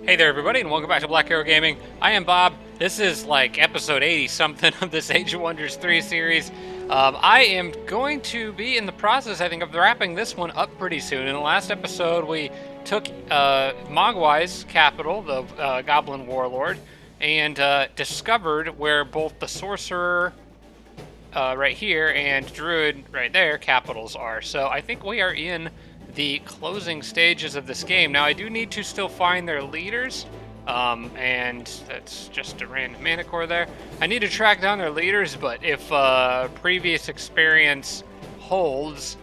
Hey there, everybody, and welcome back to Black Arrow Gaming. I am Bob. This is like episode 80-something of this Age of Wonders 3 series. I am going to be in the process, I think, of wrapping this one up pretty soon. In the last episode, we took Mogwai's capital, the Goblin Warlord, and discovered where both the Sorcerer right here and Druid right there capitals are. So I think we are in the closing stages of this game. Now I do need to still find their leaders, and that's just a random mana core there. I need to track down their leaders, but if previous experience holds,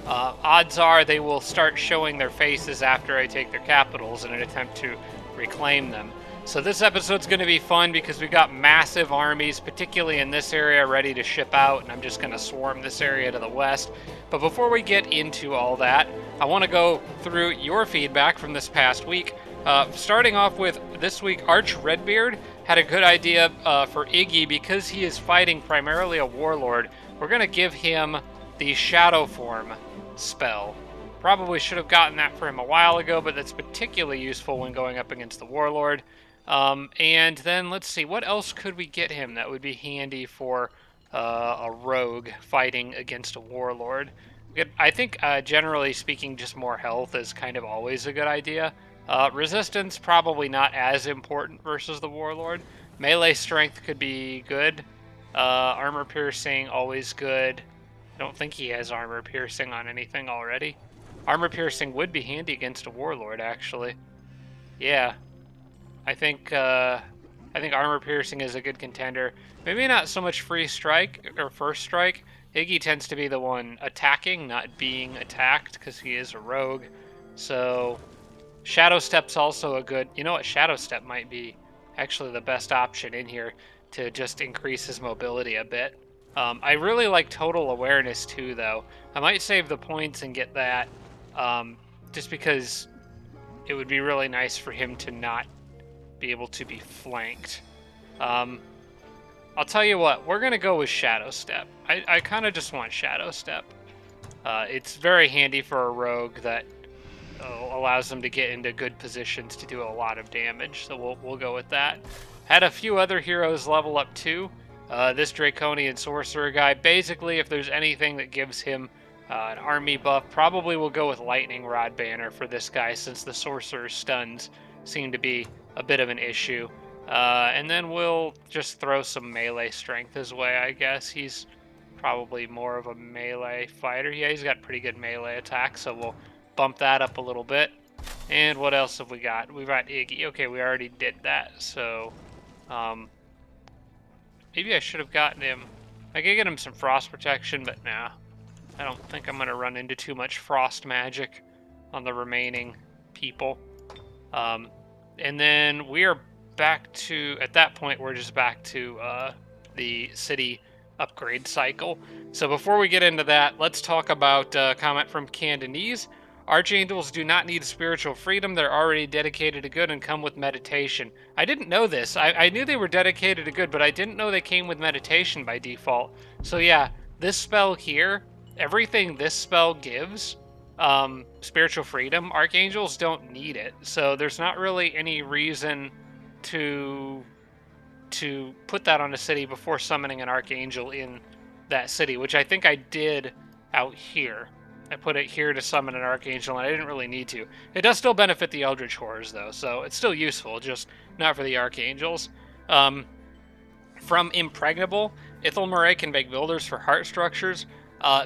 odds are they will start showing their faces after I take their capitals in an attempt to reclaim them. So this episode's going to be fun because we've got massive armies, particularly in this area, ready to ship out, and I'm just going to swarm this area to the west. But before we get into all that, I want to go through your feedback from this past week. Starting off with this week, Arch Redbeard had a good idea for Iggy because he is fighting primarily a warlord. We're going to give him the Shadow Form spell. Probably should have gotten that for him a while ago, but that's particularly useful when going up against the warlord. And then let's see, what else could we get him that would be handy for a rogue fighting against a warlord? I think, generally speaking, just more health is kind of always a good idea. Resistance, probably not as important versus the warlord. Melee strength could be good. Armor piercing, always good. I don't think he has armor piercing on anything already. Armor piercing would be handy against a warlord, actually. Yeah. I think armor piercing is a good contender. Maybe not so much free strike or first strike. Iggy tends to be the one attacking, not being attacked, because he is a rogue. So Shadow Step's also a good... You know what? Shadow Step might be actually the best option in here to just increase his mobility a bit. I really like Total Awareness too, though. I might save the points and get that, just because it would be really nice for him to not be able to be flanked. I'll tell you what, we're gonna go with Shadow Step. I kind of just want Shadow Step. It's very handy for a rogue that allows them to get into good positions to do a lot of damage, so we'll go with that. Had a few other heroes level up too. This Draconian Sorcerer guy, basically if there's anything that gives him an army buff, probably we'll go with Lightning Rod Banner for this guy, since the Sorcerer's stuns seem to be a bit of an issue. And then we'll just throw some melee strength his way, I guess. He's probably more of a melee fighter. Yeah, he's got pretty good melee attack, so we'll bump that up a little bit. And what else have we got? We've got Iggy. Okay, we already did that, so maybe I should have gotten him. I could get him some frost protection, but nah. I don't think I'm going to run into too much frost magic on the remaining people. And then we are back to, at that point, we're just back to the city upgrade cycle. So before we get into that, let's talk about a comment from Cantonese. Archangels do not need spiritual freedom. They're already dedicated to good and come with meditation. I didn't know this. I knew they were dedicated to good, but I didn't know they came with meditation by default. So yeah, this spell here, everything this spell gives, spiritual freedom, archangels don't need it, so there's not really any reason to put that on a city before summoning an archangel in that city, which I think I did out here. I put it here to summon an archangel, and I didn't really need to. It does still benefit the Eldritch Horrors, though, so it's still useful, just not for the archangels. From Impregnable, Ithilmore can make builders for heart structures.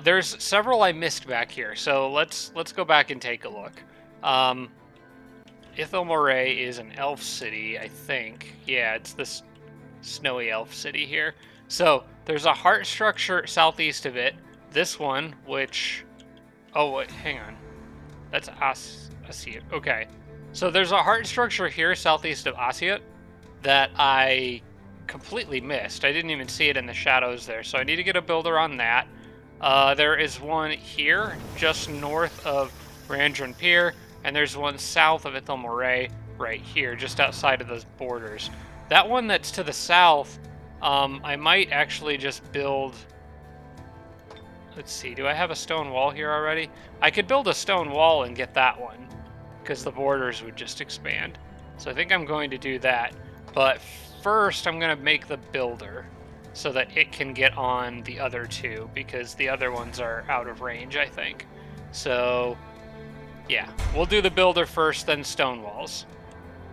There's several I missed back here, so let's go back and take a look. Ithilmore is an elf city, I think. Yeah, it's this snowy elf city here. So there's a heart structure southeast of it. This one, which... Oh, wait, hang on. That's Asiut. Okay. So there's a heart structure here southeast of Asiut that I completely missed. I didn't even see it in the shadows there, so I need to get a builder on that. There is one here, just north of Randron Pier, and there's one south of Ithilmore right here, just outside of those borders. That one that's to the south, I might actually just build... Let's see, do I have a stone wall here already? I could build a stone wall and get that one, because the borders would just expand. So I think I'm going to do that. But first, I'm going to make the builder so that it can get on the other two, because the other ones are out of range, I think. So, yeah, we'll do the builder first, then stone walls.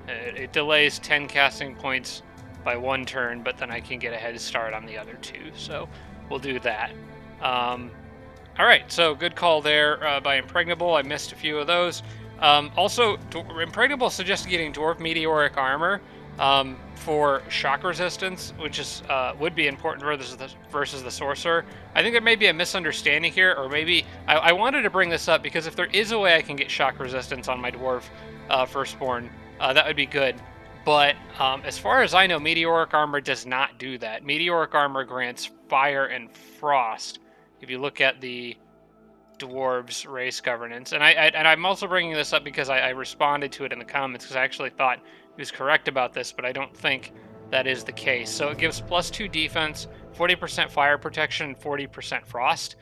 It delays 10 casting points by 1 turn, but then I can get a head start on the other 2, so we'll do that. Alright, so good call there by Impregnable. I missed a few of those. Also, Impregnable suggested getting Dwarf Meteoric Armor for shock resistance, which is would be important versus the Sorcerer. I think there may be a misunderstanding here, or maybe I wanted to bring this up because if there is a way I can get shock resistance on my Dwarf Firstborn, that would be good. But as far as I know, Meteoric Armor does not do that. Meteoric Armor grants Fire and Frost. If you look at the Dwarves race governance, and I'm also bringing this up because I responded to it in the comments because I actually thought he was correct about this, but I don't think that is the case. So it gives +2 defense, 40% fire protection, 40% frost,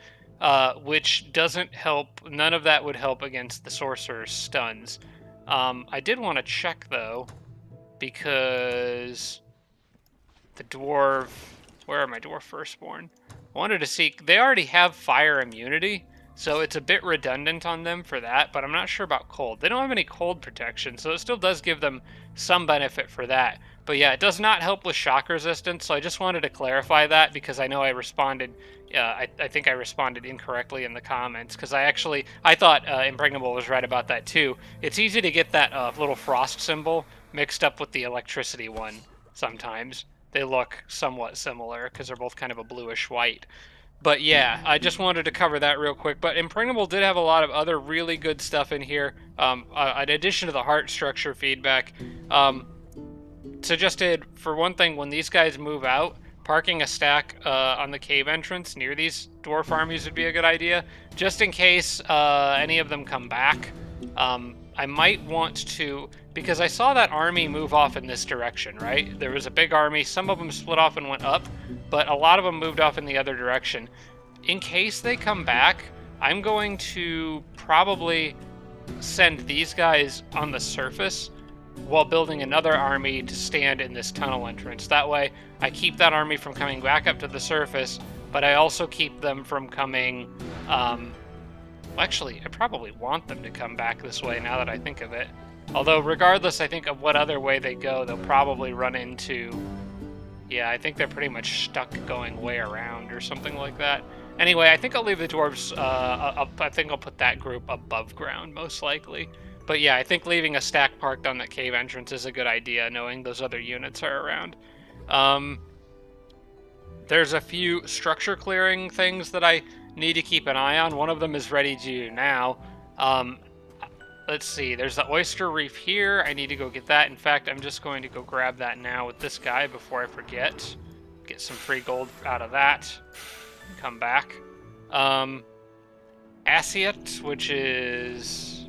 which doesn't help. None of that would help against the sorcerer's stuns. I did want to check though, because the dwarf, where are my dwarf firstborn? I wanted to see, they already have fire immunity, so it's a bit redundant on them for that, but I'm not sure about cold. They don't have any cold protection, so it still does give them some benefit for that. But yeah, it does not help with shock resistance, so I just wanted to clarify that because I know I responded, I think I responded incorrectly in the comments, because I thought Impregnable was right about that too. It's easy to get that little frost symbol mixed up with the electricity one sometimes. They look somewhat similar because they're both kind of a bluish white. But yeah, I just wanted to cover that real quick. But Impregnable did have a lot of other really good stuff in here. In addition to the heart structure feedback, suggested, for one thing, when these guys move out, parking a stack on the cave entrance near these dwarf armies would be a good idea. Just in case any of them come back. I might want to, because I saw that army move off in this direction, right? There was a big army, some of them split off and went up, but a lot of them moved off in the other direction. In case they come back, I'm going to probably send these guys on the surface while building another army to stand in this tunnel entrance. That way, I keep that army from coming back up to the surface, but I also keep them from coming, actually, I probably want them to come back this way now that I think of it. Although, regardless, I think of what other way they go, they'll probably run into... Yeah, I think they're pretty much stuck going way around or something like that. Anyway, I think I'll leave the dwarves I think I'll put that group above ground, most likely. But yeah, I think leaving a stack parked on that cave entrance is a good idea, knowing those other units are around. There's a few structure clearing things that I need to keep an eye on. One of them is ready to do now. Let's see, there's the oyster reef here. I need to go get that. In fact, I'm just going to go grab that now with this guy before I forget. Get some free gold out of that. Come back. Assiet, which is...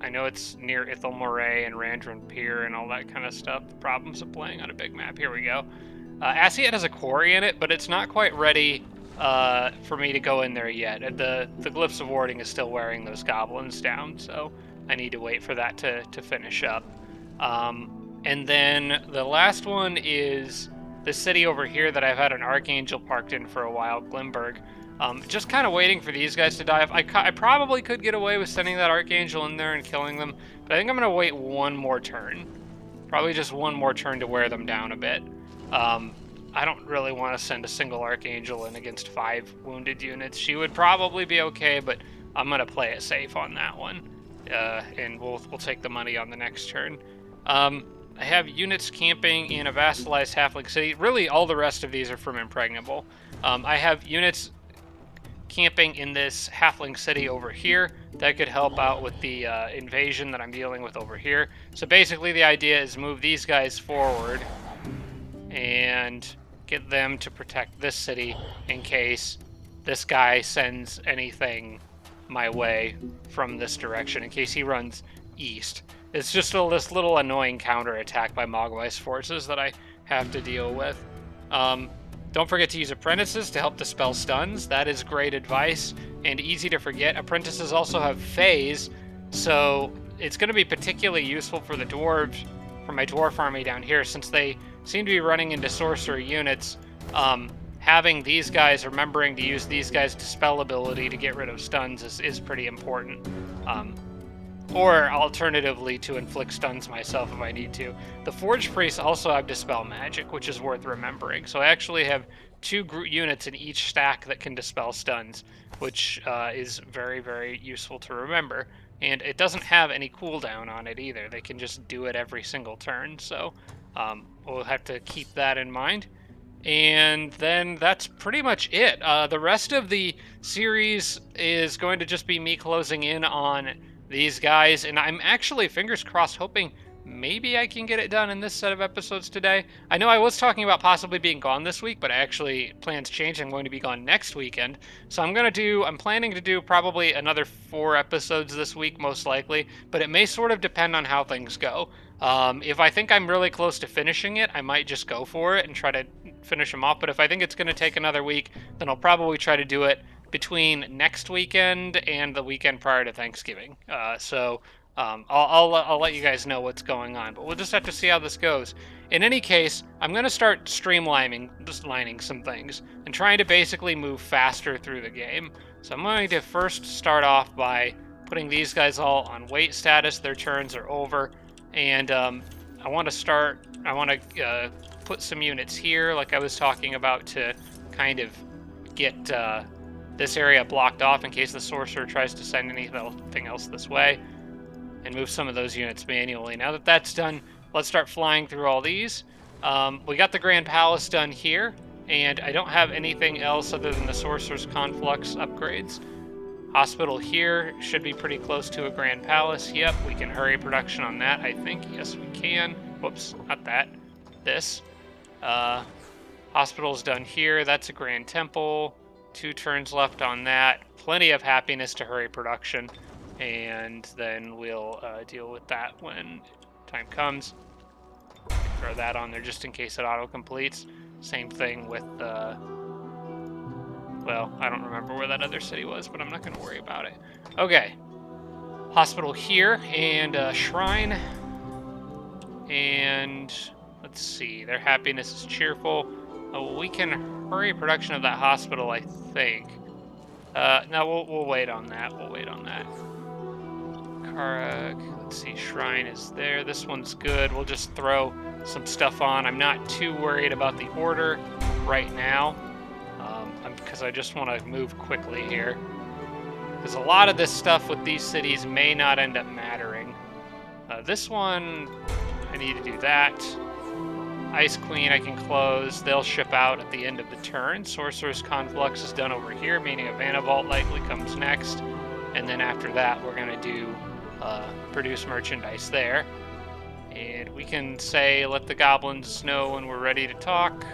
I know it's near Ithel Moray and Randron Pier and all that kind of stuff. The problems of playing on a big map. Here we go. Assiet has a quarry in it, but it's not quite ready for me to go in there yet. The Glyphs of Warding is still wearing those goblins down, so I need to wait for that to finish up. And then the last one is the city over here that I've had an Archangel parked in for a while, Glimburg. Just kind of waiting for these guys to die. I probably could get away with sending that Archangel in there and killing them, but I think I'm going to wait one more turn. Probably just one more turn to wear them down a bit. I don't really want to send a single Archangel in against 5 wounded units. She would probably be okay, but I'm going to play it safe on that one. And we'll take the money on the next turn. I have units camping in a vassalized halfling city. Really, all the rest of these are from Impregnable. I have units camping in this halfling city over here that could help out with the invasion that I'm dealing with over here. So basically the idea is move these guys forward and get them to protect this city in case this guy sends anything my way from this direction, in case he runs east. It's just this little annoying counterattack by Mogwai's forces that I have to deal with. Don't forget to use apprentices to help dispel stuns. That is great advice and easy to forget. Apprentices also have phase, so it's going to be particularly useful for the dwarves, for my dwarf army down here, since they seem to be running into sorcerer units. Having these guys, remembering to use these guys' dispel ability to get rid of stuns is pretty important. Or alternatively, to inflict stuns myself if I need to. The Forge Priests also have Dispel Magic, which is worth remembering. So I actually have 2 units in each stack that can dispel stuns, which is very, very useful to remember. And it doesn't have any cooldown on it either. They can just do it every single turn. So we'll have to keep that in mind. And then that's pretty much it. The rest of the series is going to just be me closing in on these guys, and I'm actually, fingers crossed, hoping maybe I can get it done in this set of episodes today. I know I was talking about possibly being gone this week, but actually plans changed. I'm going to be gone next weekend. So I'm planning to do probably another 4 episodes this week, most likely, but it may sort of depend on how things go. If I think I'm really close to finishing it, I might just go for it and try to finish them off. But if I think it's going to take another week, then I'll probably try to do it between next weekend and the weekend prior to Thanksgiving. I'll let you guys know what's going on, but we'll just have to see how this goes. In any case, I'm going to start streamlining some things and trying to basically move faster through the game. So I'm going to first start off by putting these guys all on wait status. Their turns are over, and I want to put some units here, like I was talking about, to kind of get this area blocked off in case the sorcerer tries to send anything else this way, and move some of those units manually. Now that that's done, let's start flying through all these. We got the Grand Palace done here, and I don't have anything else other than the Sorcerer's Conflux upgrades. Hospital here should be pretty close to a Grand Palace. Yep, we can hurry production on that, I think. Yes, we can. Whoops, not that. This. Hospital's done here. That's a Grand Temple. 2 turns left on that. Plenty of happiness to hurry production, and then we'll deal with that when time comes. Throw that on there just in case it auto-completes. Same thing with well, I don't remember where that other city was, but I'm not going to worry about it. Okay. Hospital here, and shrine. And let's see. Their happiness is cheerful. We can hurry production of that hospital, I think. No, we'll wait on that. We'll wait on that. Karag, let's see, shrine is there. This one's good. We'll just throw some stuff on. I'm not too worried about the order right now, because I just want to move quickly here. Because a lot of this stuff with these cities may not end up mattering. This one, I need to do that. Ice Queen I can close. They'll ship out at the end of the turn. Sorcerer's Conflux is done over here, meaning a Vanavault likely comes next. And then after that, we're going to do produce merchandise there. And we can say, let the goblins know when we're ready to talk.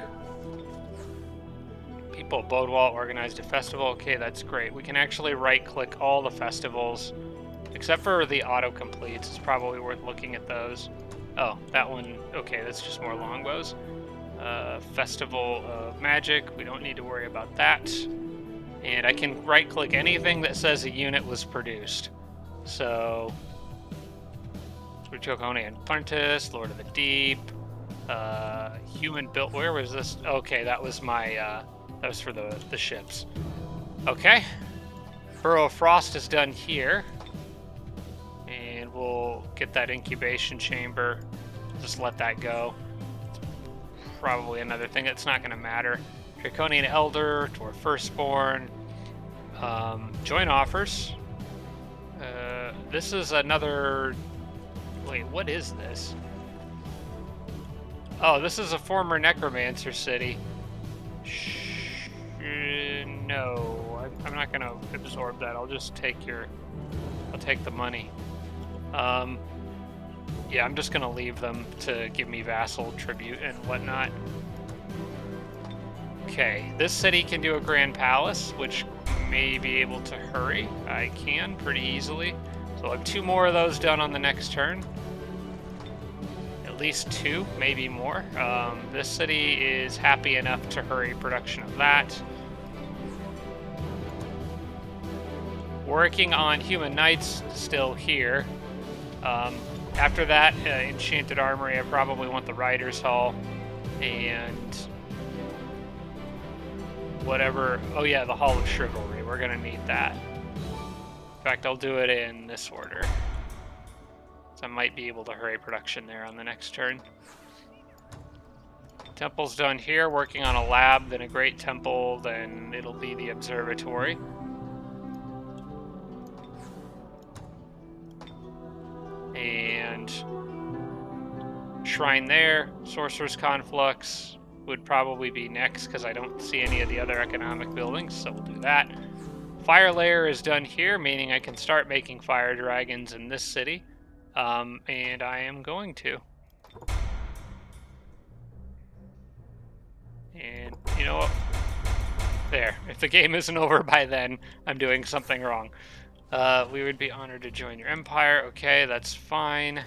People of Bodewall organized a festival. Okay, that's great. We can actually right-click all the festivals, except for the auto-completes. It's probably worth looking at those. Oh, that one, okay, that's just more longbows. Festival of Magic, we don't need to worry about that. And I can right-click anything that says a unit was produced. So, Draconian Apprentice, Lord of the Deep, Human Built, where was this? Okay, that was my, that was for the ships. Okay, Burrow of Frost is done here. And we'll get that incubation chamber. Just let that go. It's probably another thing that's not going to matter. Draconian Elder, Dwarf Firstborn. Joint offers. This is another... Wait, what is this? Oh, this is a former Necromancer city. No, I'm not going to absorb that. I'll just take I'll take the money. Yeah, I'm just gonna leave them to give me vassal tribute and whatnot. Okay, this city can do a Grand Palace, which may be able to hurry. I can pretty easily. So I'll have 2 more of those done on the next turn. At least 2, maybe more. This city is happy enough to hurry production of that. Working on Human Knights still here. After that, Enchanted Armory, I probably want the Rider's Hall, and whatever. Oh yeah, the Hall of Chivalry. We're gonna need that. In fact, I'll do it in this order. So I might be able to hurry production there on the next turn. Temple's done here, working on a lab, then a great temple, then it'll be the observatory. And shrine there, Sorcerer's Conflux would probably be next because I don't see any of the other economic buildings, so we'll do that. Fire layer is done here, meaning I can start making fire dragons in this city, and I am going to. And you know what? There. If the game isn't over by then, I'm doing something wrong. We would be honored to join your empire. Okay, that's fine.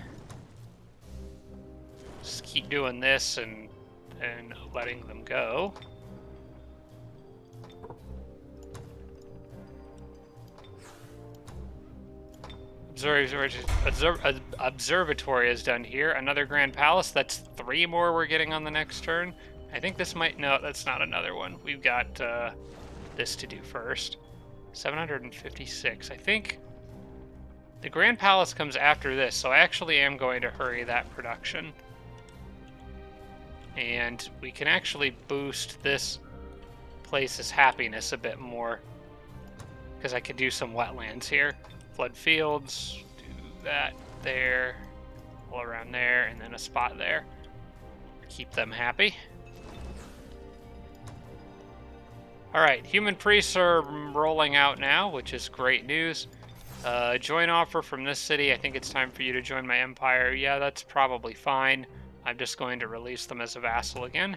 Just keep doing this and letting them go. Observatory is done here. Another Grand Palace. That's 3 more we're getting on the next turn. I think this might... No, that's not another one. We've got this to do first. 756. I think the Grand Palace comes after this, so I actually am going to hurry that production. And we can actually boost this place's happiness a bit more, because I could do some wetlands here. Flood fields, do that there, all around there, and then a spot there. Keep them happy. Alright, human priests are rolling out now, which is great news. Join offer from this city. I think it's time for you to join my empire. Yeah, that's probably fine. I'm just going to release them as a vassal again.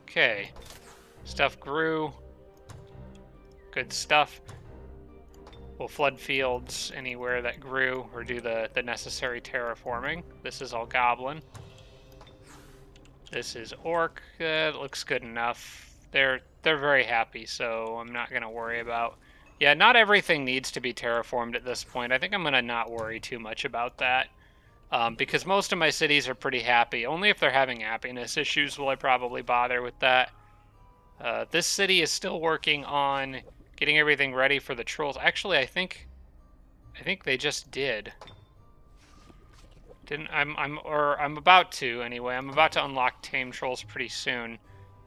Okay. Stuff grew. Good stuff. We'll flood fields anywhere that grew, or do the necessary terraforming. This is all goblin. This is orc. It looks good enough. They're very happy, so I'm not going to worry about... Yeah, not everything needs to be terraformed at this point. I think I'm going to not worry too much about that. Because most of my cities are pretty happy. Only if they're having happiness issues will I probably bother with that. This city is still working on getting everything ready for the trolls. Actually, I think they just did. I'm about to anyway. I'm about to unlock tame trolls pretty soon.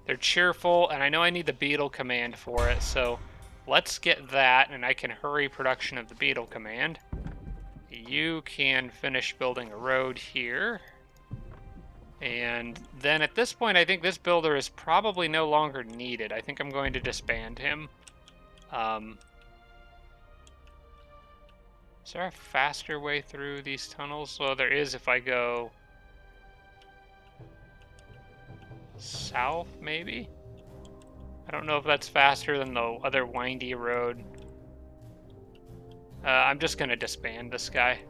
They're cheerful, and I know I need the beetle command for it, so let's get that, and I can hurry production of the beetle command. You can finish building a road here. And then at this point, I think this builder is probably no longer needed. I think I'm going to disband him. Is there a faster way through these tunnels? Well, there is if I go south, maybe? I don't know if that's faster than the other windy road. I'm just going to disband this guy.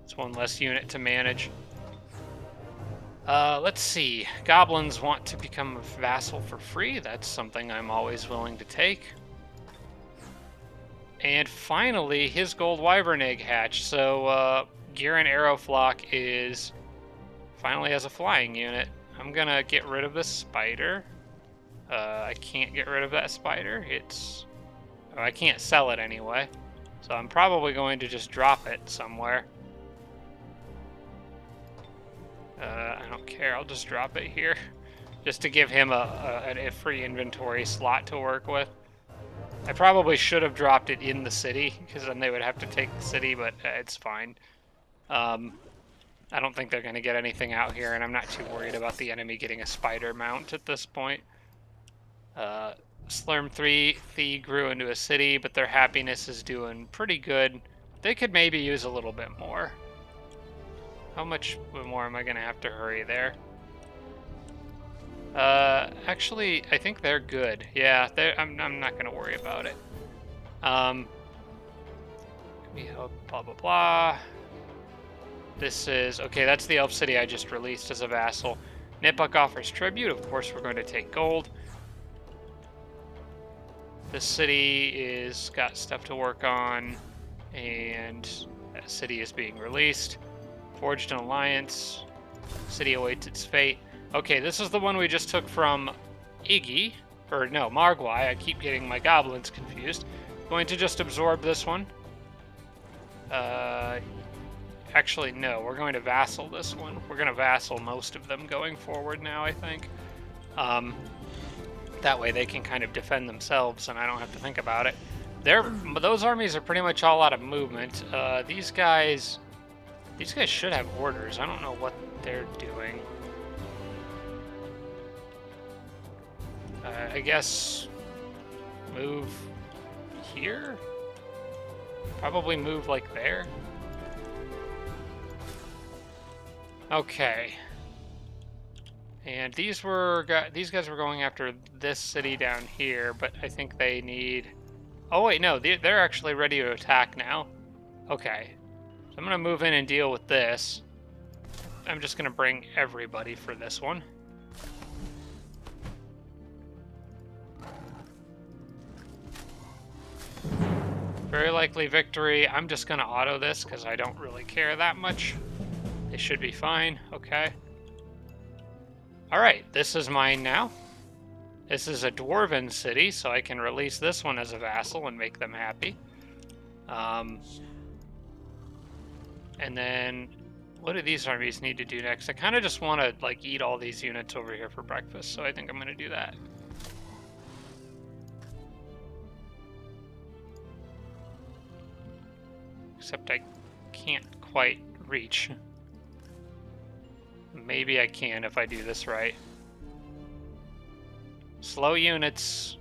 It's one less unit to manage. Let's see. Goblins want to become a vassal for free. That's something I'm always willing to take. And finally, his gold wyvern egg hatch. So, Garen Aeroflock is finally has a flying unit. I'm gonna get rid of this spider. I can't get rid of that spider. I can't sell it anyway. So I'm probably going to just drop it somewhere. I don't care. I'll just drop it here, just to give him a free inventory slot to work with. I probably should have dropped it in the city, because then they would have to take the city, but it's fine. I don't think they're going to get anything out here, and I'm not too worried about the enemy getting a spider mount at this point. Slurm 3 grew into a city, but their happiness is doing pretty good. They could maybe use a little bit more. How much more am I going to have to hurry there? Actually, I think they're good. Yeah, I'm not going to worry about it. Blah, blah, blah. This is... Okay, that's the elf city I just released as a vassal. Nipuk offers tribute. Of course, we're going to take gold. The city is got stuff to work on, and that city is being released. Forged an alliance. City awaits its fate. Okay, this is the one we just took from Iggy. Or no, Margwai. I keep getting my goblins confused. Going to just absorb this one. Actually, no. We're going to vassal this one. We're going to vassal most of them going forward now, I think. That way they can kind of defend themselves and I don't have to think about it. Those armies are pretty much all out of movement. These guys should have orders. I don't know what they're doing. I guess move here? Probably move like there. Okay. And these guys were going after this city down here, but I think they need... Oh wait, no, they're actually ready to attack now. Okay. So I'm gonna move in and deal with this. I'm just gonna bring everybody for this one. Very likely victory. I'm just gonna auto this because I don't really care that much. They should be fine. Okay. Alright, this is mine now. This is a dwarven city, so I can release this one as a vassal and make them happy. And then, what do these armies need to do next? I kind of just want to, like, eat all these units over here for breakfast, so I think I'm going to do that. Except I can't quite reach. Maybe I can if I do this right. Slow units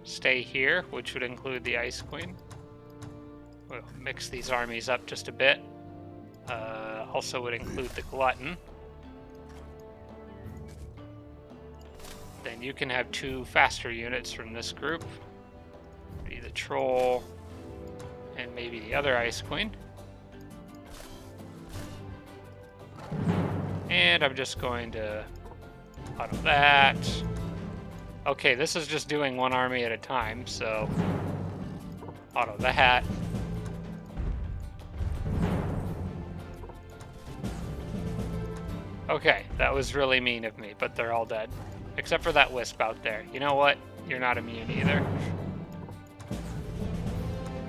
stay here, which would include the Ice Queen. We'll mix these armies up just a bit. Also would include the Glutton. Then you can have 2 faster units from this group. Be the Troll and maybe the other Ice Queen. And I'm just going to auto that. Okay, this is just doing one army at a time, so auto that. Okay, that was really mean of me, but they're all dead. Except for that wisp out there. You know what? You're not immune either.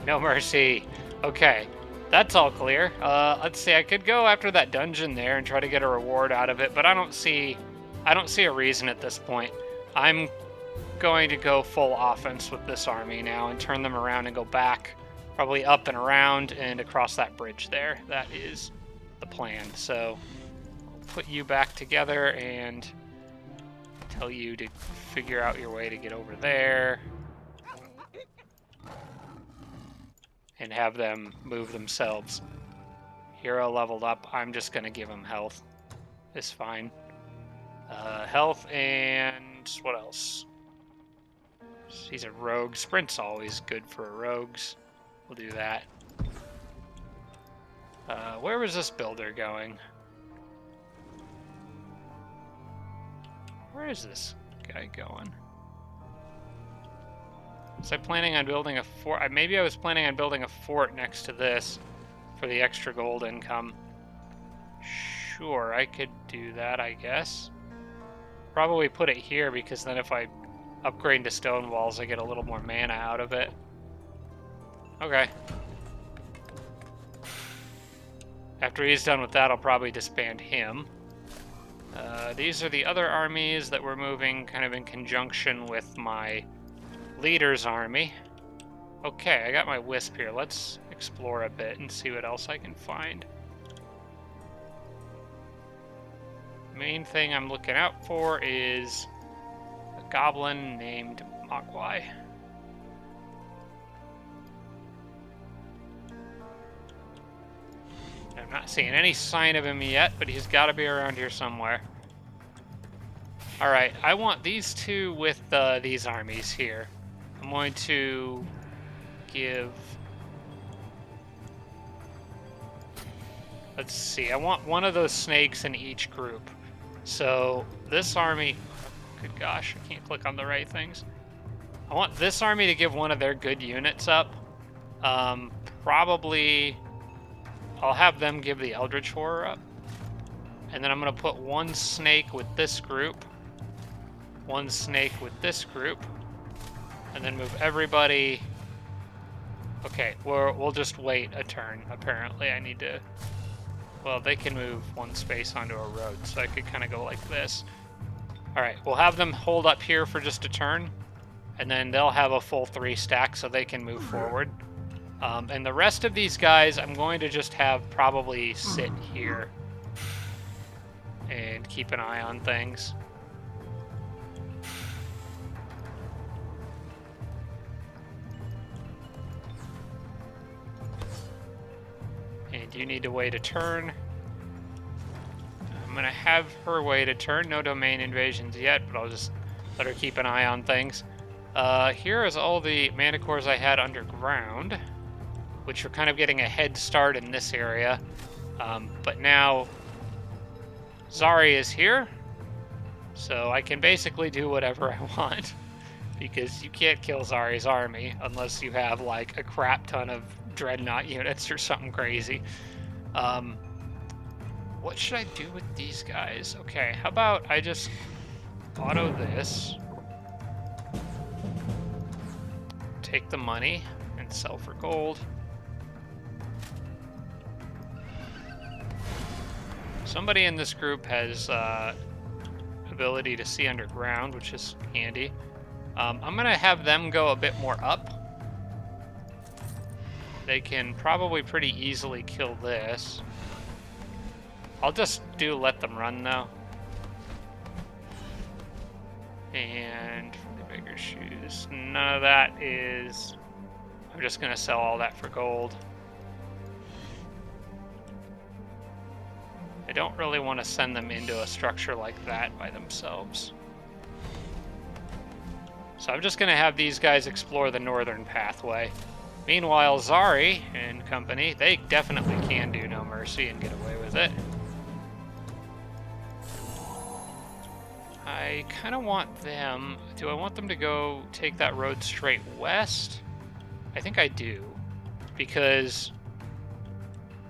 No mercy. Okay. That's all clear. Let's see, I could go after that dungeon there and try to get a reward out of it, but I don't see a reason at this point. I'm going to go full offense with this army now and turn them around and go back, probably up and around and across that bridge there. That is the plan. So I'll put you back together and tell you to figure out your way to get over there. And have them move themselves. Hero leveled up. I'm just going to give him health. It's fine. Health and what else? He's a rogue. Sprint's always good for rogues. We'll do that. Where was this builder going? Where is this guy going? Was I planning on building a fort? Maybe I was planning on building a fort next to this for the extra gold income. Sure, I could do that, I guess. Probably put it here because then if I upgrade to stone walls, I get a little more mana out of it. Okay. After he's done with that, I'll probably disband him. These are the other armies that we're moving kind of in conjunction with my leader's army. Okay, I got my wisp here. Let's explore a bit and see what else I can find. Main thing I'm looking out for is a goblin named Mogwai. I'm not seeing any sign of him yet, but he's got to be around here somewhere. Alright, I want these two with these armies here. I'm going to give... Let's see, I want one of those snakes in each group. So this army, good gosh, I can't click on the right things. I want this army to give one of their good units up. Probably I'll have them give the Eldritch Horror up. And then I'm going to put one snake with this group, one snake with this group, and then move everybody. Okay, we'll just wait a turn. Apparently, I need to. Well, they can move one space onto a road, so I could kind of go like this. All right, we'll have them hold up here for just a turn, and then they'll have a full 3 stack, so they can move forward. And the rest of these guys, I'm going to just have probably sit here and keep an eye on things. And you need to wait a turn. I'm going to have her wait a turn. No domain invasions yet, but I'll just let her keep an eye on things. Here is all the manticores I had underground, which are kind of getting a head start in this area. But now Zari is here, so I can basically do whatever I want, because you can't kill Zari's army unless you have like a crap ton of dreadnought units or something crazy. What should I do with these guys? Okay, how about I just auto this, take the money and sell for gold. Somebody in this group has ability to see underground, which is handy. I'm gonna have them go a bit more up. They can probably pretty easily kill this. I'll just let them run though. And for the bigger shoes, none of that is. I'm just gonna sell all that for gold. I don't really want to send them into a structure like that by themselves. So I'm just going to have these guys explore the northern pathway. Meanwhile, Zari and company, they definitely can do no mercy and get away with it. I kind of want them... Do I want them to go take that road straight west? I think I do. Because...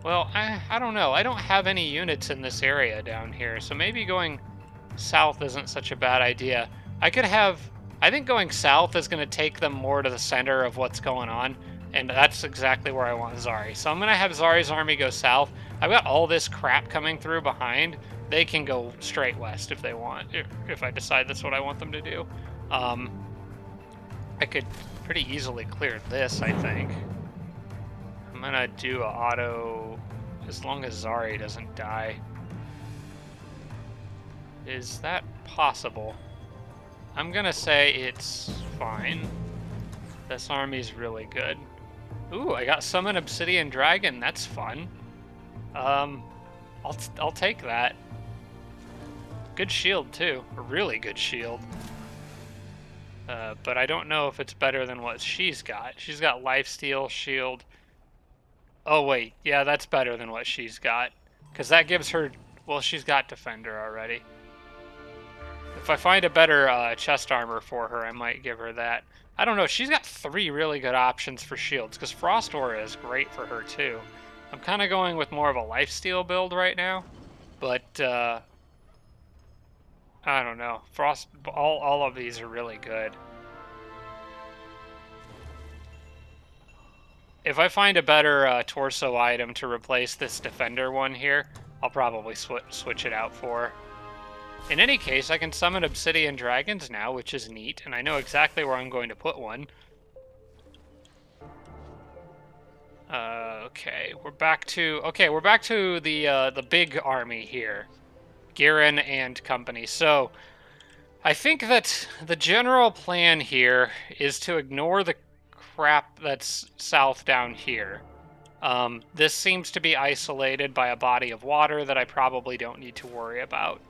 Well, I don't know. I don't have any units in this area down here, so maybe going south isn't such a bad idea. I think going south is going to take them more to the center of what's going on, and that's exactly where I want Zari. So I'm going to have Zari's army go south. I've got all this crap coming through behind. They can go straight west if they want, if I decide that's what I want them to do. I could pretty easily clear this, I think. I'm gonna do an auto, as long as Zari doesn't die. Is that possible? I'm gonna say it's fine. This army's really good. Ooh, I got Summon Obsidian Dragon, that's fun. I'll take that. Good shield too, a really good shield. But I don't know if it's better than what she's got. She's got Lifesteal, shield. Oh wait, yeah, that's better than what she's got. Because that gives her... Well, she's got Defender already. If I find a better chest armor for her, I might give her that. I don't know, she's got 3 really good options for shields, because Frost Aura is great for her too. I'm kind of going with more of a Lifesteal build right now, but I don't know. All of these are really good. If I find a better torso item to replace this Defender one here, I'll probably switch it out for. In any case, I can summon Obsidian Dragons now, which is neat, and I know exactly where I'm going to put one. Okay, we're back to the big army here, Garen and company. So, I think that the general plan here is to ignore the crap that's south down here. This seems to be isolated by a body of water that I probably don't need to worry about.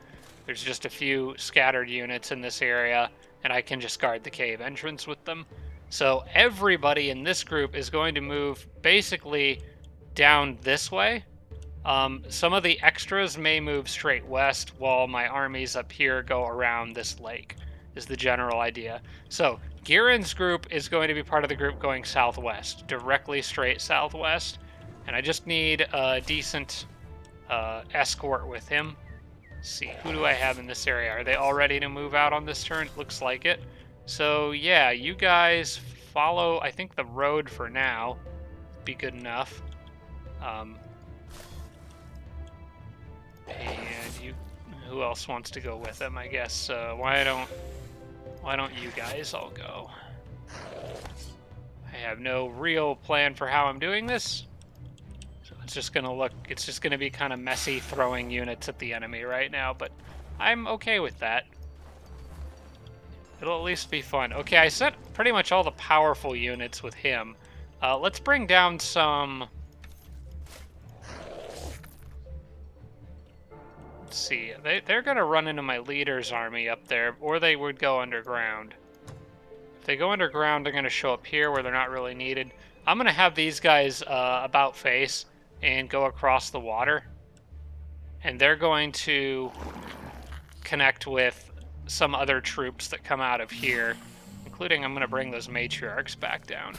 There's just a few scattered units in this area, and I can just guard the cave entrance with them. So everybody in this group is going to move basically down this way, Some of the extras may move straight west while my armies up here go around this lake, is the general idea. So, Girin's group is going to be part of the group going southwest, directly straight southwest. And I just need a decent escort with him. Let's see, who do I have in this area? Are they all ready to move out on this turn? It looks like it. So, yeah, you guys follow, I think, the road for now. Be good enough. And you, who else wants to go with them? I guess why don't you guys all go? I have no real plan for how I'm doing this, so it's just gonna be kind of messy throwing units at the enemy right now. But I'm okay with that. It'll at least be fun. Okay, I set pretty much all the powerful units with him. Let's bring down some. Let's see, they're going to run into my leader's army up there, or they would go underground. If they go underground, they're going to show up here where they're not really needed. I'm going to have these guys about face and go across the water. And they're going to connect with some other troops that come out of here, including I'm going to bring those matriarchs back down.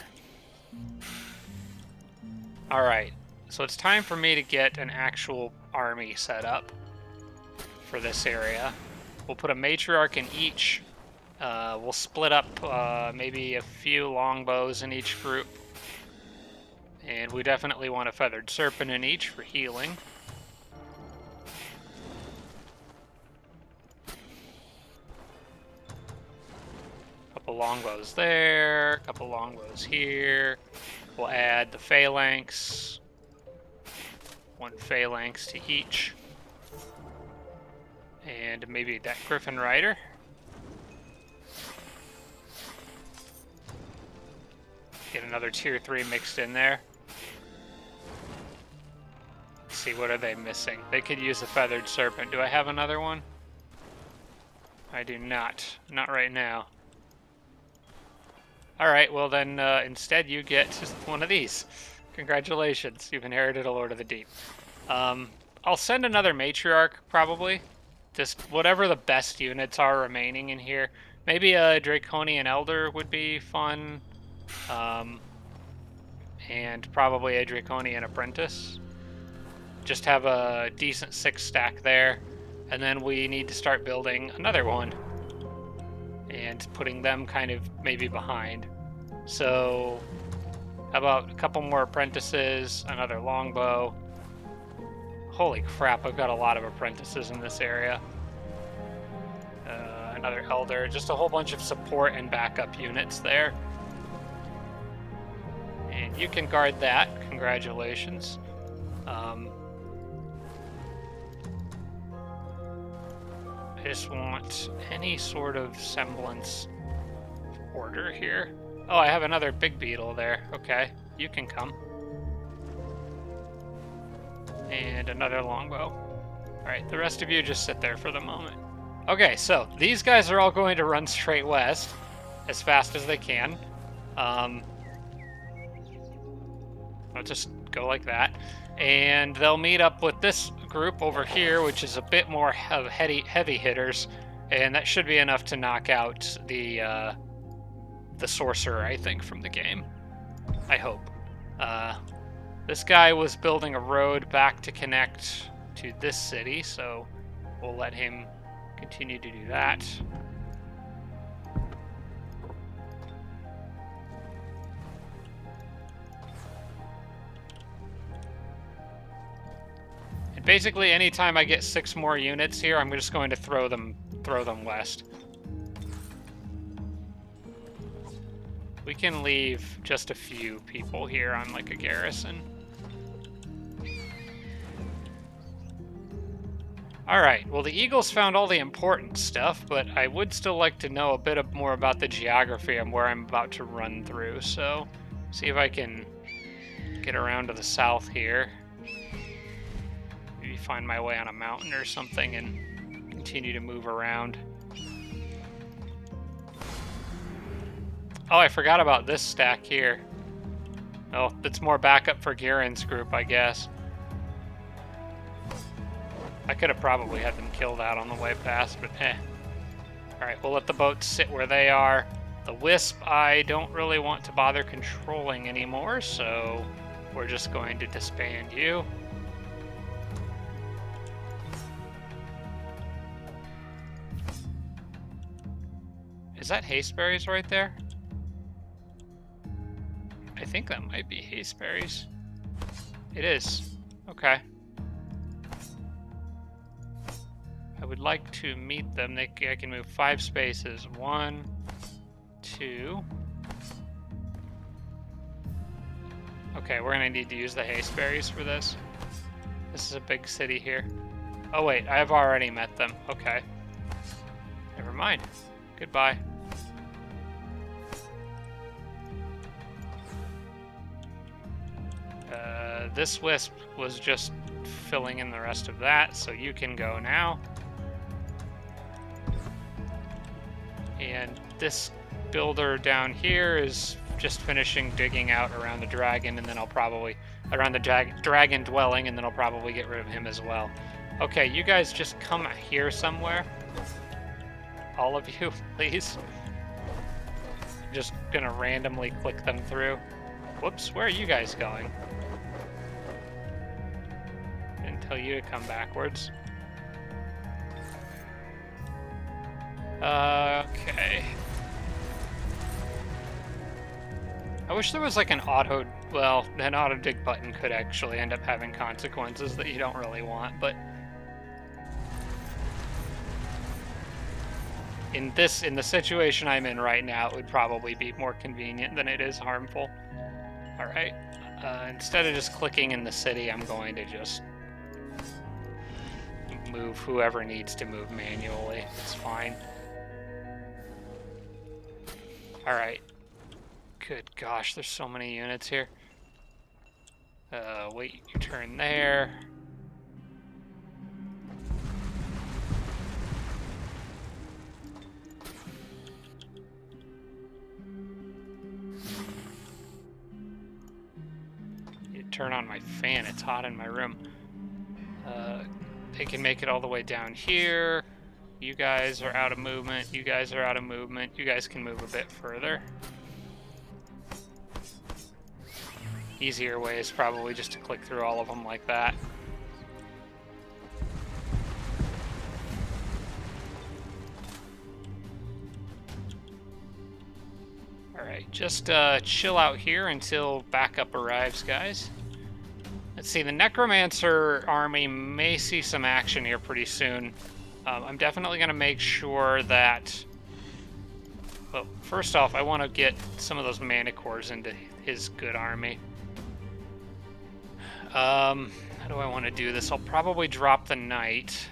All right, so it's time for me to get an actual army set up for this area. We'll put a matriarch in each. We'll split up maybe a few longbows in each group. And we definitely want a feathered serpent in each for healing. Couple longbows there, couple longbows here. We'll add the phalanx. One phalanx to each. And maybe that Griffin Rider. Get another tier 3 mixed in there. Let's see, what are they missing? They could use a feathered serpent. Do I have another one? I do not. Not right now. Alright, well then instead you get just one of these. Congratulations, you've inherited a Lord of the Deep. I'll send another matriarch, probably. Just whatever the best units are remaining in here. Maybe a Draconian Elder would be fun. And probably a Draconian Apprentice. Just have a decent 6 stack there. And then we need to start building another one. And putting them kind of maybe behind. So, how about a couple more apprentices, another longbow. Holy crap, I've got a lot of apprentices in this area. Another elder, just a whole bunch of support and backup units there. And you can guard that, congratulations. I just want any sort of semblance of order here. Oh, I have another big beetle there. Okay, you can come. And another longbow. Alright, the rest of you just sit there for the moment. Okay, so these guys are all going to run straight west as fast as they can. I'll just go like that. And they'll meet up with this group over here, which is a bit more of heavy hitters. And that should be enough to knock out the sorcerer, I think, from the game. I hope. This guy was building a road back to connect to this city, so we'll let him continue to do that. And basically, anytime I get 6 more units here, I'm just going to throw them west. We can leave just a few people here on like a garrison. Alright, well the Eagles found all the important stuff, but I would still like to know a bit more about the geography and where I'm about to run through, so see if I can get around to the south here. Maybe find my way on a mountain or something and continue to move around. Oh, I forgot about this stack here. Oh, it's more backup for Girin's group, I guess. I could have probably had them killed out on the way past, but eh. Alright, we'll let the boats sit where they are. The Wisp, I don't really want to bother controlling anymore, so we're just going to disband you. Is that hasteberries right there? I think that might be hasteberries. It is. Okay. I would like to meet them. I can move 5 spaces. 1, 2. Okay, we're gonna need to use the hasteberries for this. This is a big city here. Oh wait, I've already met them. Okay. Never mind. Goodbye. This wisp was just filling in the rest of that, so you can go now. And this builder down here is just finishing digging out around the dragon, and then I'll probably around the dragon dwelling, and then I'll probably get rid of him as well. Okay, you guys just come here somewhere. All of you, please. I'm just gonna randomly click them through. Whoops, where are you guys going? Didn't tell you to come backwards. Okay. I wish there was like an auto dig button could actually end up having consequences that you don't really want, but in the situation I'm in right now, it would probably be more convenient than it is harmful. All right. Instead of just clicking in the city, I'm going to just move whoever needs to move manually. It's fine. All right. Good gosh, there's so many units here. Wait, you turn there. You turn on my fan, it's hot in my room. They can make it all the way down here. You guys are out of movement. You guys are out of movement. You guys can move a bit further. Easier way is probably just to click through all of them like that. Alright, just chill out here until backup arrives, guys. Let's see, the Necromancer army may see some action here pretty soon. I'm definitely going to make sure that... Well, first off, I want to get some of those Manticores into his good army. How do I want to do this? I'll probably drop the Knight.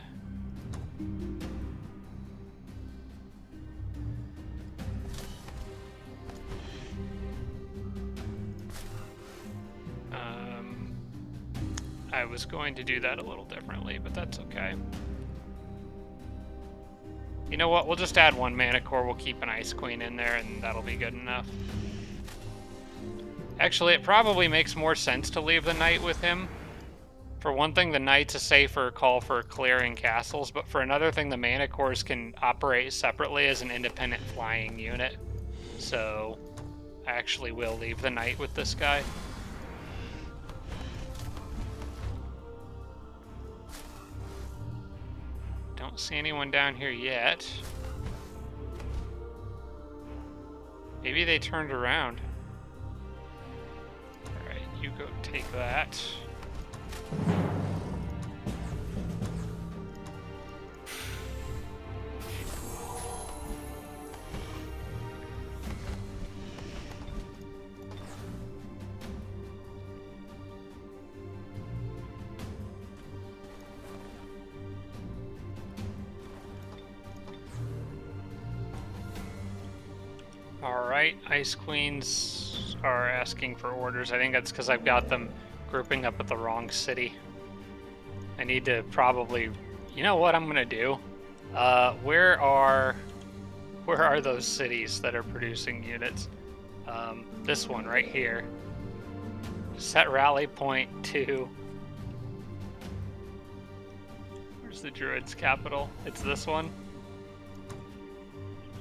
I was going to do that a little differently, but that's okay. You know what? We'll just add 1 Manticore. We'll keep an Ice Queen in there, and that'll be good enough. Actually, it probably makes more sense to leave the Knight with him. For one thing, the Knight's a safer call for clearing castles, but for another thing, the Manticores can operate separately as an independent flying unit. So, I actually will leave the Knight with this guy. Don't see anyone down here yet. Maybe they turned around. Alright, you go take that. Alright, Ice Queens are asking for orders. I think that's because I've got them grouping up at the wrong city. I need to probably... You know what I'm going to do? Where are those cities that are producing units? This one right here. Set rally point to... Where's the Druid's capital? It's this one.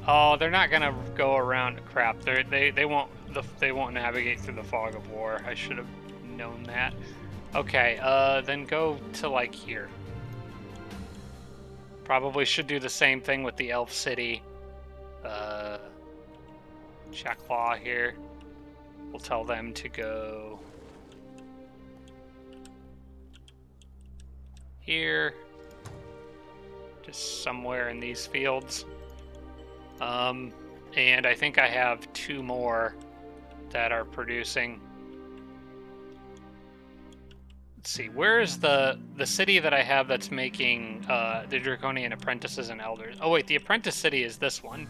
Oh, they're not gonna go around. Crap, they won't navigate through the fog of war. I should have known that. Okay, then go to like here. Probably should do the same thing with the Elf City. Chaclaw here. We'll tell them to go here. Just somewhere in these fields. And I think I have 2 more that are producing. Let's see, where is the city that I have that's making the Draconian apprentices and elders? Oh wait, the apprentice city is this one.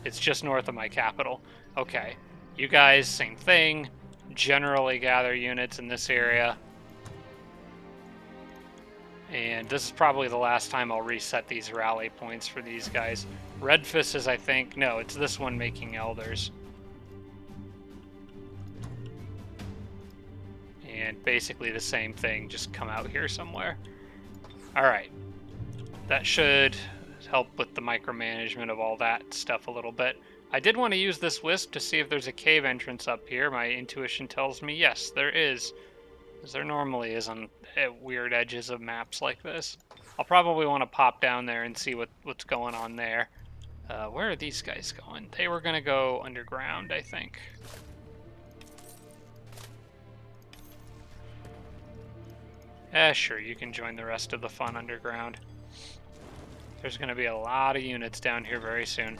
It's just north of my capital. Okay, you guys, same thing. Generally gather units in this area. And this is probably the last time I'll reset these rally points for these guys. Redfist is, I think, no, it's this one making elders. And basically the same thing, just come out here somewhere. Alright. That should help with the micromanagement of all that stuff a little bit. I did want to use this wisp to see if there's a cave entrance up here. My intuition tells me yes, there is. As there normally is on weird edges of maps like this. I'll probably want to pop down there and see what's going on there. Where are these guys going? They were going to go underground, I think. Sure, you can join the rest of the fun underground. There's going to be a lot of units down here very soon.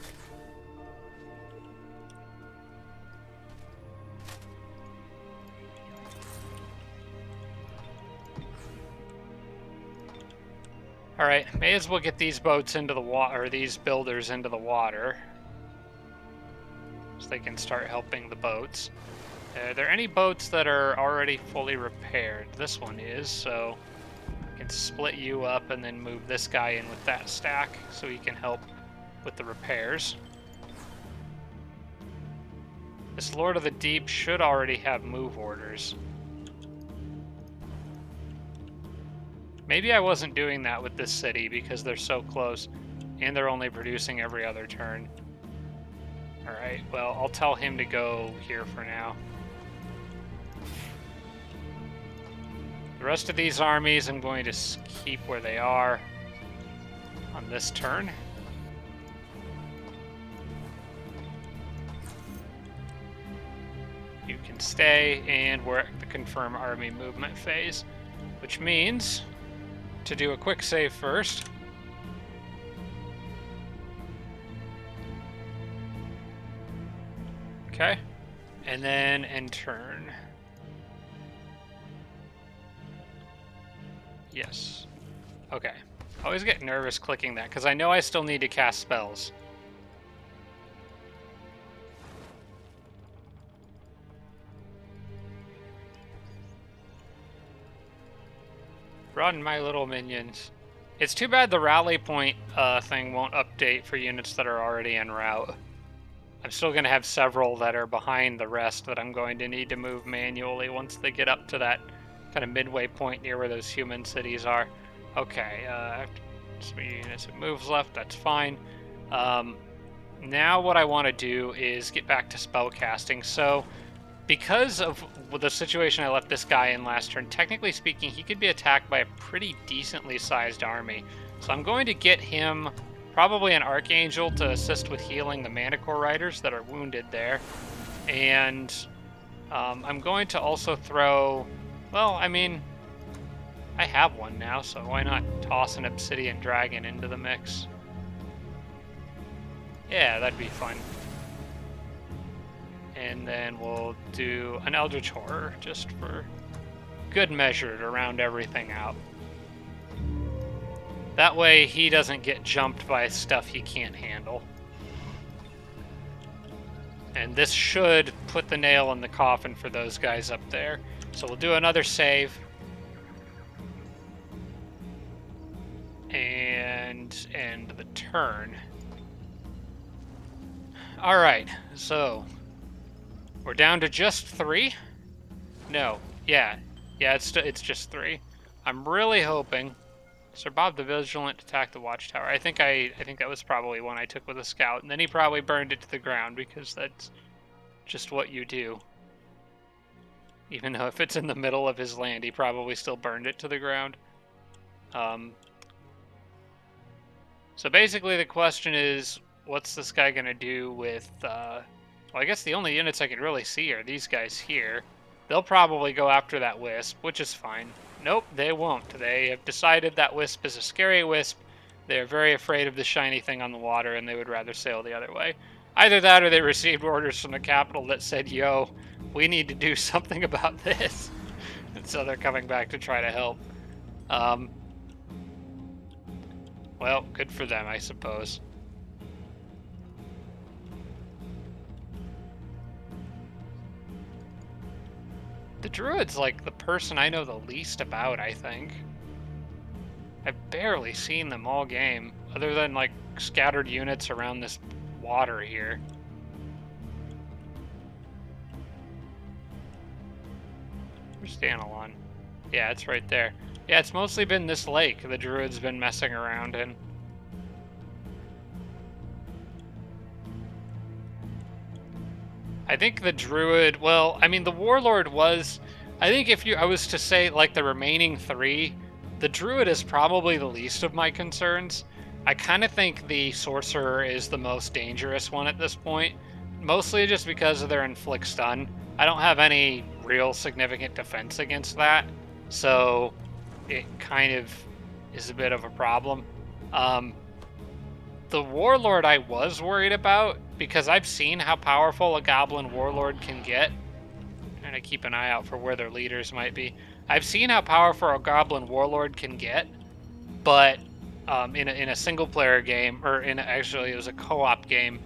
Alright, may as well get these boats into the water, or these builders into the water. So they can start helping the boats. Are there any boats that are already fully repaired? This one is, so I can split you up and then move this guy in with that stack so he can help with the repairs. This Lord of the Deep should already have move orders. Maybe I wasn't doing that with this city because they're so close and they're only producing every other turn. Alright, well, I'll tell him to go here for now. The rest of these armies I'm going to keep where they are on this turn. You can stay, and we're at the confirm army movement phase, which means to do a quick save first. Okay, and then end turn. Yes. Okay. I always get nervous clicking that because I know I still need to cast spells. Run, my little minions. It's too bad the rally point thing won't update for units that are already en route. I'm still going to have several that are behind the rest that I'm going to need to move manually once they get up to that kind of midway point near where those human cities are. Okay, so units it moves left, that's fine. Now what I want to do is get back to spell casting. So because of the situation I left this guy in last turn, technically speaking, he could be attacked by a pretty decently sized army. So I'm going to get him probably an Archangel to assist with healing the Manticore Riders that are wounded there. And I'm going to also throw, well, I mean, I have one now, so why not toss an Obsidian Dragon into the mix? Yeah, that'd be fun. And then we'll do an Eldritch Horror, just for good measure to round everything out. That way he doesn't get jumped by stuff he can't handle. And this should put the nail in the coffin for those guys up there. So we'll do another save. And end the turn. Alright, so we're down to just 3? No, yeah, it's just 3. I'm really hoping, Sir Bob the Vigilant attacked the watchtower. I think that was probably one I took with a scout, and then he probably burned it to the ground because that's just what you do. Even though if it's in the middle of his land, he probably still burned it to the ground. So basically the question is, what's this guy going to do with... well, I guess the only units I can really see are these guys here. They'll probably go after that wisp, which is fine. Nope, they won't. They have decided that wisp is a scary wisp. They're very afraid of the shiny thing on the water, and they would rather sail the other way. Either that or they received orders from the capital that said, yo, we need to do something about this. And so they're coming back to try to help. Well, good for them, I suppose. The Druid's like the person I know the least about, I think. I've barely seen them all game, other than like scattered units around this water here. Where's Danilon? Yeah, it's right there. Yeah, it's mostly been this lake the Druid's been messing around in. I think the Druid, well, I mean, the Warlord was, I think if I was to say, like, the remaining three, the Druid is probably the least of my concerns. I kind of think the Sorcerer is the most dangerous one at this point, mostly just because of their Inflict Stun. I don't have any real significant defense against that, so it kind of is a bit of a problem. The Warlord I was worried about, because I've seen how powerful a Goblin Warlord can get. I'm trying to keep an eye out for where their leaders might be. I've seen how powerful a Goblin Warlord can get, but in a single-player game, or actually it was a co-op game,